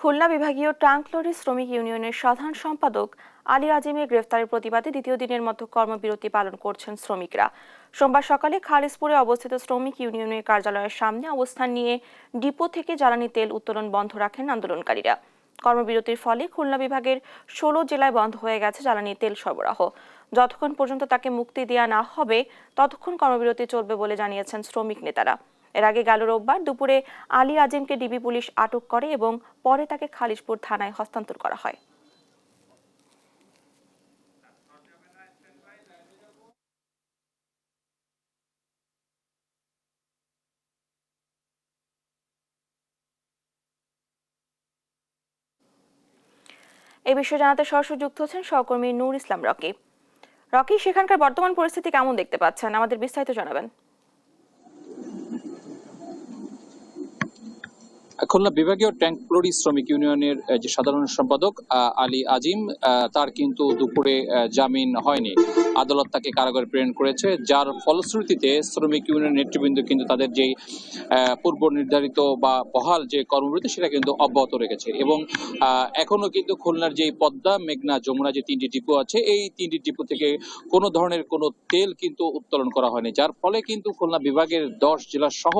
খুলনা বিভাগীয় trunk lorry শ্রমিক ইউনিয়নের সাধারণ সম্পাদক আলী আজিমের গ্রেফতারের প্রতিবাদে দ্বিতীয় দিনের মতো কর্মবিরতি পালন করছেন শ্রমিকরা। সোমবার সকালে খালিশপুরে অবস্থিত শ্রমিক ইউনিয়নের কার্যালয়ের সামনে অবস্থান নিয়ে ডিপো থেকে জ্বালানি তেল উত্তোলন বন্ধ রাখেন আন্দোলনকারীরা। কর্মবিরতির ফলে খুলনা বিভাগের 16 জেলায় বন্ধ হয়ে গেছে জ্বালানি তেল সরবরাহ। যতক্ষণ পর্যন্ত তাকে মুক্তি দেওয়া না হবে ততক্ষণ কর্মবিরতি চলবে বলে জানিয়েছেন শ্রমিক নেতারা। এর আগে গেল রোববার দুপুরে আলী আজিমকে ডিবি পুলিশ আটক করে এবং পরে তাকে খালিশপুর থানায় হস্তান্তর করা হয়। এই বিষয়ে জানাতে সরাসরি যুক্ত হচ্ছেন সহকর্মী নূর ইসলাম রকি। রকি, সেখানকার বর্তমান পরিস্থিতি কেমন দেখতে পাচ্ছেন, আমাদের বিস্তারিত জানাবেন। খুলনা বিভাগীয় ট্যাঙ্ক লরি শ্রমিক ইউনিয়নের যে সাধারণ সম্পাদক আলী আজিম, তার কিন্তু দুপুরে জামিন হয়নি। আদালত তাকে কারাগারে প্রেরণ করেছে, যার ফলশ্রুতিতে শ্রমিক ইউনিয়ন নেতৃবৃন্দ কিন্তু তাদের যে পূর্ব নির্ধারিত বা বহাল যে কর্মবিরতি সেটা কিন্তু অব্যাহত রেখেছে। এবং এখনো কিন্তু খুলনার যে পদ্মা, মেঘনা, যমুনা যে তিনটি ডিপো আছে, এই তিনটি ডিপো থেকে কোনো ধরনের কোনো তেল কিন্তু উত্তোলন করা হয়নি, যার ফলে কিন্তু খুলনা বিভাগের 10 জেলা সহ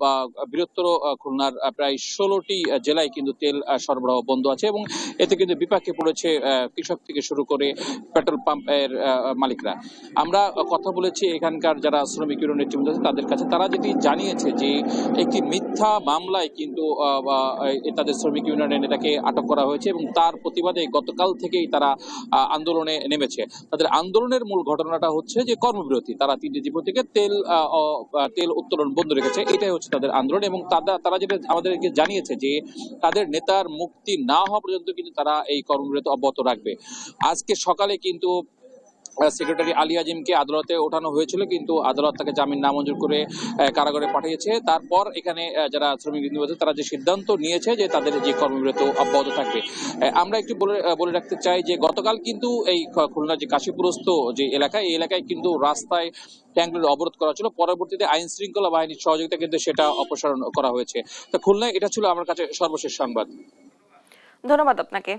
বা বৃহত্তর খুলনার প্রায় 16টি জেলায় কিন্তু তেল সরবরাহ বন্ধ আছে। এবং এতে কিন্তু বিপাকে পড়েছে কৃষক থেকে শুরু করে পেট্রোল পাম্পের মালিকরা। আমরা কথা বলেছি এখানকার যারা শ্রমিক ইউনিয়ন নেতৃবৃন্দ আছে তাদের কাছে, তারা যেটি জানিয়েছে যে একটি মিথ্যা মামলায় কিন্তু তাদের শ্রমিক ইউনিয়নের নেতাকে আটক করা হয়েছে এবং তার প্রতিবাদে গতকাল থেকেই তারা আন্দোলনে নেমেছে। তাদের আন্দোলনের মূল ঘটনাটা হচ্ছে যে কর্মবিরতি, তারা তিনটি ডিপো থেকে তেল উত্তোলন বন্ধ রেখেছে, এটাই হচ্ছে তাদের আন্দোলন। এবং তারা যেটা আমাদেরকে জানিয়েছে যে তাদের নেতার মুক্তি না হওয়া পর্যন্ত কিন্তু তারা এই কর্মবিরতি অব্যাহত রাখবে। আজকে সকালে কিন্তু সেক্রেটারি আলী আজিমকে আদালতে ওঠানো হয়েছিল, কিন্তু আদালত তাকে জামিন নামঞ্জুর করে কারাগারে পাঠিয়েছে। তারপর এখানে যারা শ্রমিক আছে তারা যে সিদ্ধান্ত নিয়েছে যে তাদের যে কর্মবিরতি অব্যাহত থাকবে। আমরা একটু বলে রাখতে চাই যে গতকাল কিন্তু এই খুলনার যে কাশীপুরস্থ যে এলাকায়, এই এলাকায় কিন্তু রাস্তায় ট্যাঙ্কগুলো অবরোধ করা ছিল, পরবর্তীতে আইন শৃঙ্খলা বাহিনীর সহযোগিতা কিন্তু সেটা অপসারণ করা হয়েছে। তো খুলনায় এটা ছিল আমার কাছে সর্বশেষ সংবাদ। ধন্যবাদ আপনাকে।